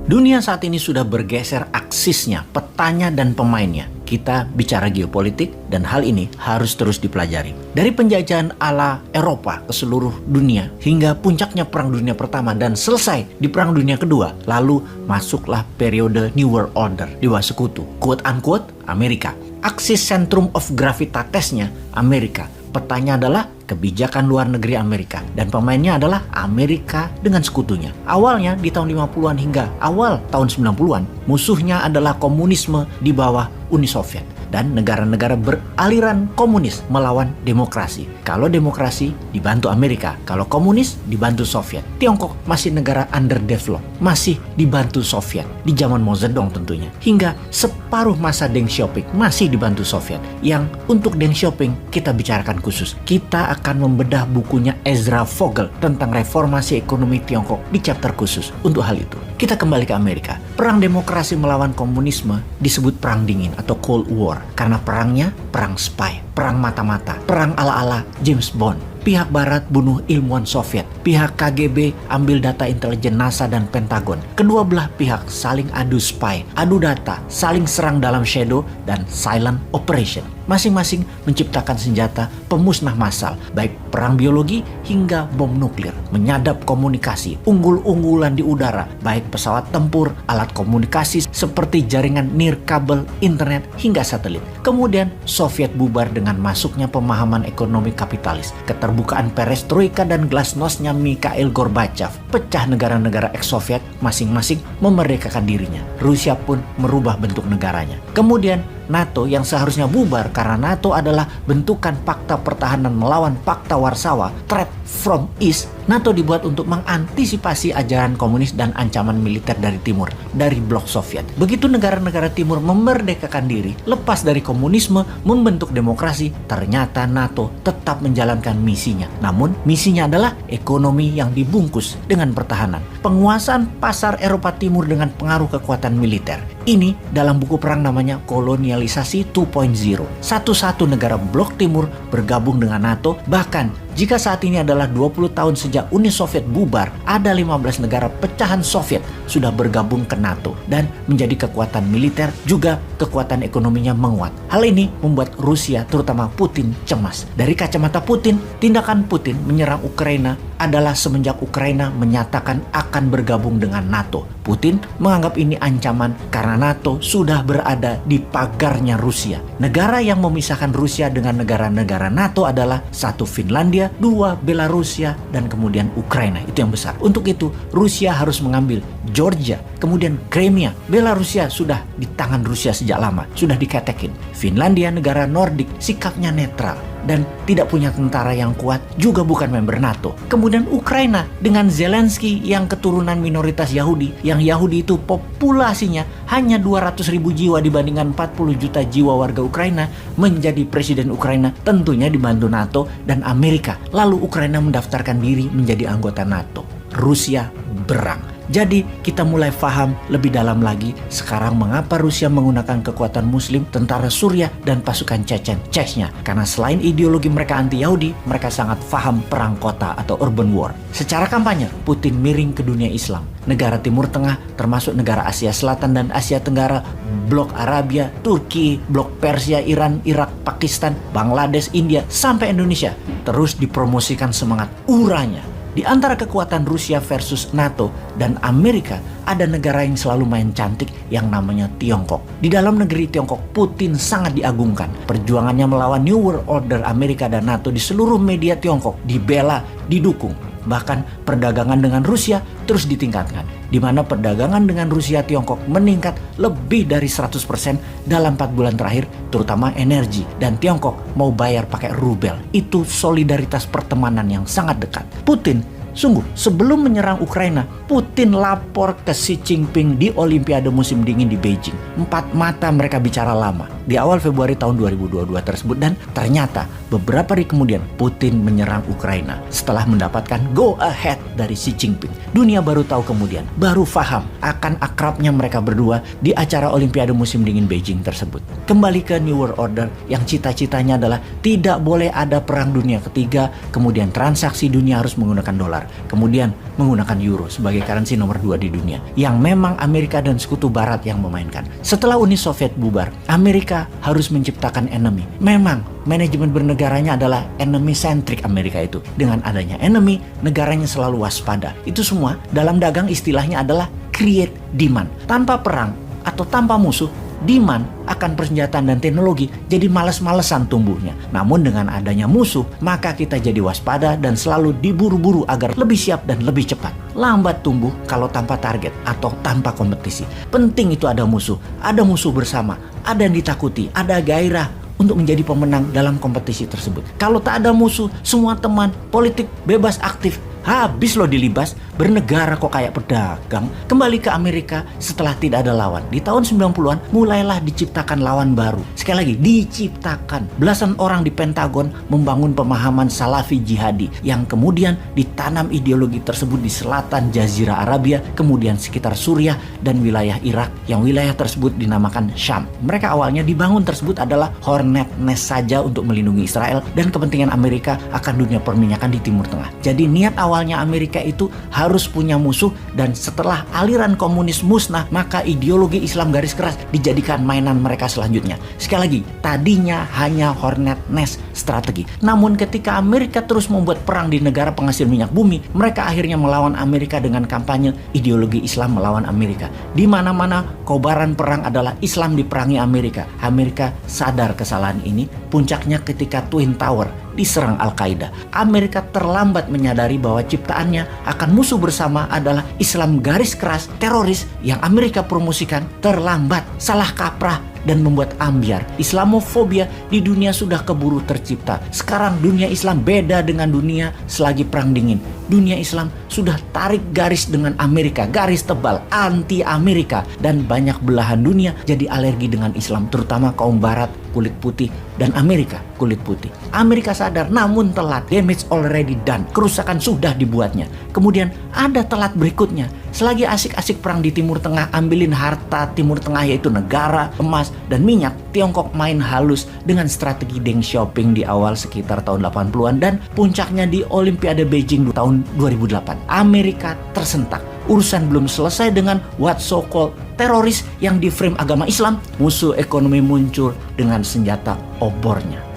Dunia saat ini sudah bergeser aksisnya, petanya dan pemainnya. Kita bicara geopolitik dan hal ini harus terus dipelajari. Dari penjajahan ala Eropa ke seluruh dunia hingga puncaknya Perang Dunia Pertama dan selesai di Perang Dunia Kedua, lalu masuklah periode New World Order di bawah sekutu, quote unquote Amerika. Aksis sentrum of gravitasnya Amerika. Petanya adalah kebijakan luar negeri Amerika dan pemainnya adalah Amerika dengan sekutunya. Awalnya di tahun 50-an hingga awal tahun 90-an, musuhnya adalah komunisme di bawah Uni Soviet dan negara-negara beraliran komunis melawan demokrasi. Kalau demokrasi dibantu Amerika, kalau komunis dibantu Soviet. Tiongkok masih negara underdeveloped, masih dibantu Soviet di zaman Mao Zedong tentunya. Hingga separuh masa Deng Xiaoping masih dibantu Soviet. Yang untuk Deng Xiaoping kita bicarakan khusus. Kita akan membedah bukunya Ezra Vogel tentang reformasi ekonomi Tiongkok di chapter khusus untuk hal itu. Kita kembali ke Amerika. Perang demokrasi melawan komunisme disebut perang dingin atau Cold War karena perangnya perang spy, perang mata-mata, perang ala-ala James Bond. Pihak Barat bunuh ilmuwan Soviet, pihak KGB ambil data intelijen NASA dan Pentagon. Kedua belah pihak saling adu spy, adu data, saling serang dalam shadow dan silent operation. Masing-masing menciptakan senjata pemusnah massal, baik perang biologi hingga bom nuklir, menyadap komunikasi, unggul-unggulan di udara, baik pesawat tempur, alat komunikasi seperti jaringan nirkabel, internet hingga satelit. Kemudian Soviet bubar dengan masuknya pemahaman ekonomi kapitalis, keterbukaan perestroika dan glasnostnya Mikhail Gorbachev. Pecah negara-negara ex-Soviet masing-masing memerdekakan dirinya. Rusia pun merubah bentuk negaranya. Kemudian NATO yang seharusnya bubar karena NATO adalah bentukan fakta pertahanan melawan fakta Warsawa, threat from East. NATO dibuat untuk mengantisipasi ajaran komunis dan ancaman militer dari timur, dari blok Soviet. Begitu negara-negara timur memerdekakan diri, lepas dari komunisme, membentuk demokrasi, ternyata NATO tetap menjalankan misinya. Namun, misinya adalah ekonomi yang dibungkus dengan pertahanan. Penguasaan pasar Eropa Timur dengan pengaruh kekuatan militer. Ini dalam buku perang namanya kolonialisasi 2.0. Satu-satu negara blok timur bergabung dengan NATO, bahkan jika saat ini adalah 20 tahun sejak Uni Soviet bubar, ada 15 negara pecahan Soviet sudah bergabung ke NATO dan menjadi kekuatan militer juga kekuatan ekonominya menguat. Hal ini membuat Rusia terutama Putin cemas. Dari kacamata Putin, tindakan Putin menyerang Ukraina adalah semenjak Ukraina menyatakan akan bergabung dengan NATO. Putin menganggap ini ancaman karena NATO sudah berada di pagarnya Rusia. Negara yang memisahkan Rusia dengan negara-negara NATO adalah satu Finlandia, dua Belarusia, dan kemudian Ukraina. Itu yang besar. Untuk itu Rusia harus mengambil Georgia, kemudian Crimea. Belarusia sudah di tangan Rusia sejak lama, sudah diketekin. Finlandia negara Nordik, sikapnya netral dan tidak punya tentara yang kuat, juga bukan member NATO. Kemudian Ukraina dengan Zelensky yang keturunan minoritas Yahudi, yang Yahudi itu populasinya hanya 200.000 jiwa dibandingkan 40 juta jiwa warga Ukraina, menjadi presiden Ukraina tentunya dibantu NATO dan Amerika. Lalu Ukraina mendaftarkan diri menjadi anggota NATO. Rusia berang. Jadi kita mulai paham lebih dalam lagi sekarang mengapa Rusia menggunakan kekuatan Muslim, tentara Suriah, dan pasukan Chechen-Chechnya. Karena selain ideologi mereka anti-Yahudi, mereka sangat paham perang kota atau urban war. Secara kampanye, Putin miring ke dunia Islam. Negara Timur Tengah termasuk negara Asia Selatan dan Asia Tenggara, blok Arabia, Turki, blok Persia, Iran, Irak, Pakistan, Bangladesh, India, sampai Indonesia terus dipromosikan semangat uranya. Di antara kekuatan Rusia versus NATO dan Amerika, ada negara yang selalu main cantik yang namanya Tiongkok. Di dalam negeri Tiongkok, Putin sangat diagungkan. Perjuangannya melawan New World Order Amerika dan NATO di seluruh media Tiongkok dibela, didukung. Bahkan perdagangan dengan Rusia terus ditingkatkan, di mana perdagangan dengan Rusia Tiongkok meningkat lebih dari 100% dalam 4 bulan terakhir, terutama energi. Dan Tiongkok mau bayar pakai rubel. Itu solidaritas pertemanan yang sangat dekat. Putin sungguh, sebelum menyerang Ukraina, Putin lapor ke Xi Jinping di Olimpiade musim dingin di Beijing. 4 mata mereka bicara lama di awal Februari tahun 2022 tersebut, dan ternyata beberapa hari kemudian Putin menyerang Ukraina setelah mendapatkan go ahead dari Xi Jinping. Dunia baru tahu kemudian, baru paham akan akrabnya mereka berdua di acara Olimpiade musim dingin Beijing tersebut. Kembali ke New World Order yang cita-citanya adalah tidak boleh ada perang dunia ketiga, kemudian transaksi dunia harus menggunakan dolar. dolar, kemudian menggunakan euro sebagai currency nomor 2 di dunia, yang memang Amerika dan sekutu barat yang memainkan. Setelah Uni Soviet bubar, Amerika harus menciptakan enemy. Memang manajemen bernegaranya adalah enemy centric Amerika itu. Dengan adanya enemy, negaranya selalu waspada. Itu semua dalam dagang istilahnya adalah create demand. Tanpa perang atau tanpa musuh, demand akan persenjataan dan teknologi jadi malas-malesan tumbuhnya. Namun dengan adanya musuh, maka kita jadi waspada dan selalu diburu-buru agar lebih siap dan lebih cepat. Lambat tumbuh kalau tanpa target atau tanpa kompetisi. Penting itu ada musuh bersama, ada yang ditakuti, ada gairah untuk menjadi pemenang dalam kompetisi tersebut. Kalau tak ada musuh, semua teman, politik bebas aktif, habis lo dilibas, bernegara kok kayak pedagang. Kembali ke Amerika setelah tidak ada lawan. Di tahun 90-an mulailah diciptakan lawan baru. Sekali lagi, diciptakan. Belasan orang di Pentagon membangun pemahaman Salafi jihadi yang kemudian ditanam ideologi tersebut di selatan Jazirah Arabia, kemudian sekitar Suriah dan wilayah Irak, yang wilayah tersebut dinamakan Syam. Mereka awalnya dibangun tersebut adalah hornet nest saja untuk melindungi Israel dan kepentingan Amerika akan dunia perminyakan di Timur Tengah. Jadi niat awalnya Amerika itu harus punya musuh, dan setelah aliran komunis musnah, maka ideologi Islam garis keras dijadikan mainan mereka selanjutnya. Sekali lagi, tadinya hanya hornet nest strategi. Namun ketika Amerika terus membuat perang di negara penghasil minyak bumi, mereka akhirnya melawan Amerika dengan kampanye ideologi Islam melawan Amerika. Di mana-mana kobaran perang adalah Islam diperangi Amerika. Amerika sadar kesalahan ini. Puncaknya ketika Twin Tower diserang Al-Qaeda. Amerika terlambat menyadari bahwa ciptaannya akan musuh bersama adalah Islam garis keras, teroris yang Amerika promosikan. Terlambat, salah kaprah, dan membuat ambiar. Islamofobia di dunia sudah keburu tercipta. Sekarang dunia Islam beda dengan dunia selagi Perang Dingin. Dunia Islam sudah tarik garis dengan Amerika, garis tebal, anti Amerika, dan banyak belahan dunia jadi alergi dengan Islam, terutama kaum barat, kulit putih, dan Amerika, kulit putih. Amerika sadar, namun telat. Damage already done. Kerusakan sudah dibuatnya. Kemudian ada telat berikutnya. Selagi asik-asik perang di Timur Tengah, ambilin harta Timur Tengah yaitu negara, emas, dan minyak, Tiongkok main halus dengan strategi Deng Xiaoping di awal sekitar tahun 80-an dan puncaknya di Olimpiade Beijing tahun 2008. Amerika tersentak. Urusan belum selesai dengan what so called teroris yang diframe agama Islam, musuh ekonomi muncul dengan senjata obornya.